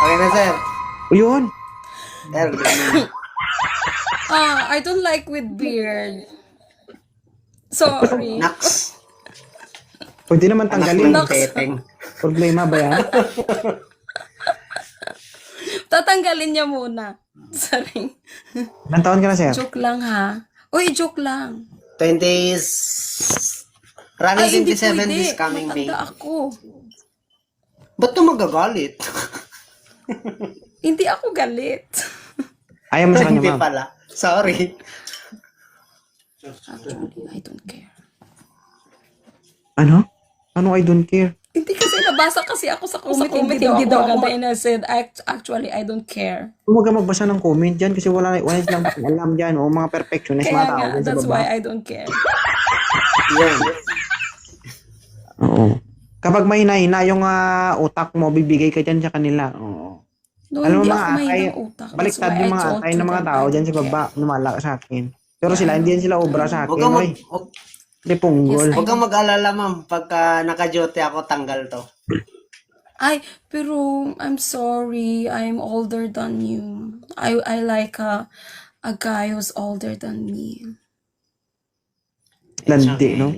Okay na, sir. O yun. Sir, ganun. I don't like with beard. Sorry. Naks. Pwede naman Anak tanggalin. ng teteng. Problema ba yan? Tatanggalin niya muna. Sorry. Ilang taon ka na, sir? Joke lang ha. Uy, joke lang. 20s. Running Ay, hindi 27 pwede. this coming May. Matanda ako. Ba't ka magagalit? Hindi ako galit. Ayaw mo sa kanya, Hindi ma'am. pala. Sorry. Actually, I don't care. Ano? Ano I don't care? Hindi kasi nabasa kasi ako sa comment. Hindi daw ako and I said, actually, I don't care. Huwag ka magbasa ng comment dyan kasi wala silang alam dyan. O mga perfectionist Kaya mga tao nga, dyan sa that's baba. why I don't care. Yan. Oo. Kapag may hina yung utak mo, bibigay ka dyan sa kanila. Oo. No, Alam mo hindi mga ako atay, mahinang utak. That's baliktad why yung I mga told atay to ng mga them, tao I dyan don't sa baba, care. lumala sa akin. Pero sila, hindi yan sila obra sa Huwag akin. kang, Oy, huwag- punggol. Yes, huwag kang mag-alala, ma'am. Pagka naka-duty ako, tanggal to. Ay, pero I'm sorry. I'm older than you. I like a guy who's older than me. Landi, no?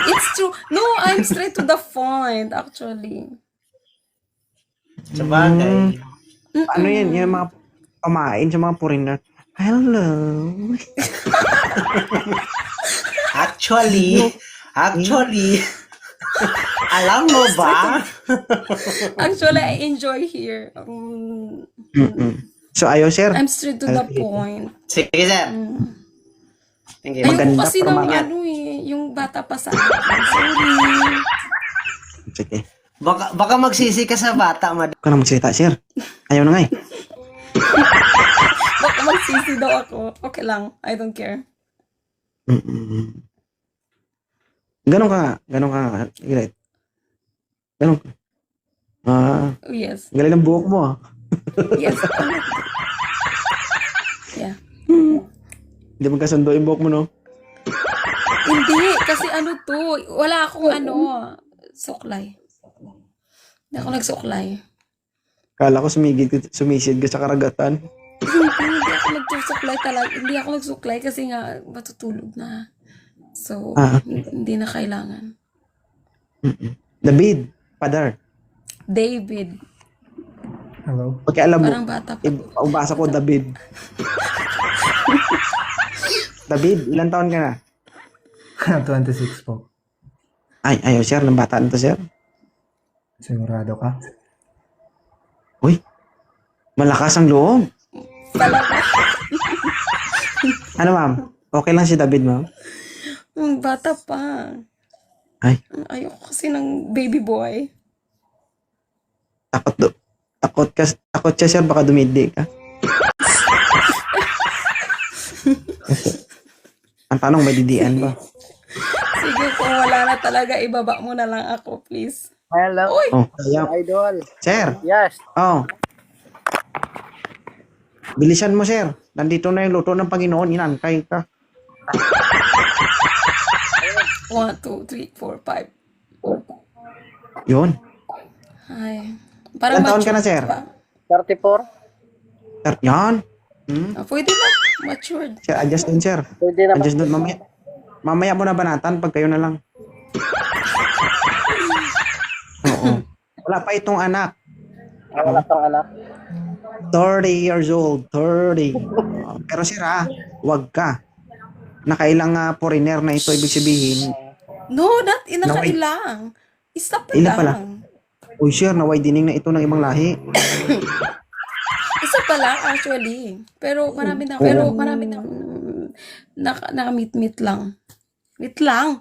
It's true. No, I'm straight to the point, actually. Sa bagay. Ano yan? Yan mga pamain sa mga foreigner. Hello. Actually, alam mo ba? Actually, I enjoy here. So, ayaw, sir. I'm straight to the point. Sige, sir. Thank you. Ayoko Maganda kasi pero ng mga- ano yung bata pa sa akin. Sorry. Sige. Baka magsisi ka sa bata, madam. Huwag ka na magsalita, sir. Ayaw na nga eh. Baka magsisi daw ako. Okay lang. I don't care. Ganon ka nga. Ganon ka nga. Galit. Ganon ka. Oh, yes. Galit ng buhok mo ah. Yes. Yeah. Hindi magkasundo yung buhok mo, no? Hindi. Kasi ano to. Wala akong suklay. Hindi ako nagsuklay. Kala ko sumisid ka sa karagatan. Hindi ako nagsuklay talaga. Hindi ako nagsuklay kasi nga matutulog na. So, hindi na kailangan. David. Padar. David. Hello. Pagka alam mo, Parang bata pa. basa ko David. David, ilan taon ka na? 26 po. Ay, ayaw, sir. Ng bata na to, sir. Sigurado ka? Uy, malakas ang loob. Talaga. Ano, ma'am? Okay lang si David, ma'am? Bata pa. Ay, Ayoko kasi ng baby boy. takot siya, sir. Baka dumidi ka. Ang tanong, may didian ba? Sige, kung wala na talaga, ibaba mo na lang ako, please. Hello, Uy! Oh, ayaw. idol. Sir, Yes. oh. Bilisan mo, sir. Nandito na yung luto ng Panginoon. Inantay ka. 1, 2, 3, 4, 5. Yun. Ay. Ilan taon ka na, matured sir? pa. 34. Sir, yan. Pwede na. Matured. Sir, adjust dun, sir. Pwede na ba? Adjust dun. Mamaya mo na banatan pag kayo na lang. Oo. Wala pa itong anak. Wala pang anak. 30 years old. 30. Pero sir, wag ka. Nakailang foreigner na ito, ibig sabihin. No, not inakailang. Isa pa Ilan lang. pala? Uy, sir, na-widening na ito ng ibang lahi. Isa pa lang, actually. Pero marami na. Naka-meet lang. Meet lang.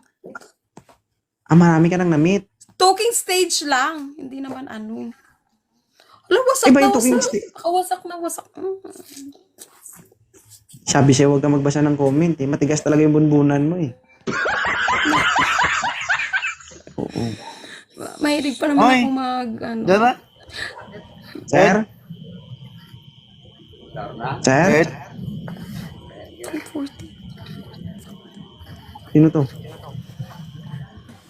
Marami ka nang na-meet. Talking stage lang. Hindi naman ano. Alam, wasak Iba na yung talking wasak. stage. Kawasak na wasak. Sabi sa'yo, huwag ka magbasa ng comment. Matigas talaga yung bunbunan mo eh. Oo. Mahilig pa naman ako ano. Diba? Sir? Sir? 40. Sino to?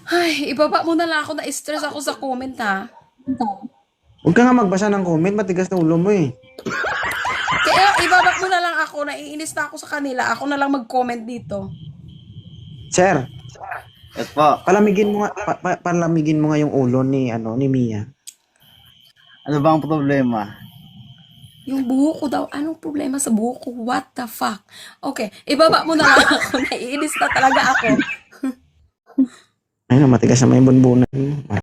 Ay, ibaba mo na lang ako. Na-stress ako sa comment, ha? Huwag ka nga magbasa ng comment, matigas na ulo mo eh. Kaya ibabak mo na lang ako, naiinis na ako sa kanila. Ako na lang mag-comment dito. Sir, Yes po. palamigin mo nga, palamigin mo nga yung ulo ni, ni Mia. Ano bang problema? Yung buhok ko daw, anong problema sa buhok ko? What the fuck? Okay, ibaba mo na lang ako, naiinis na talaga ako. Ayun, matigas na may bunbunan.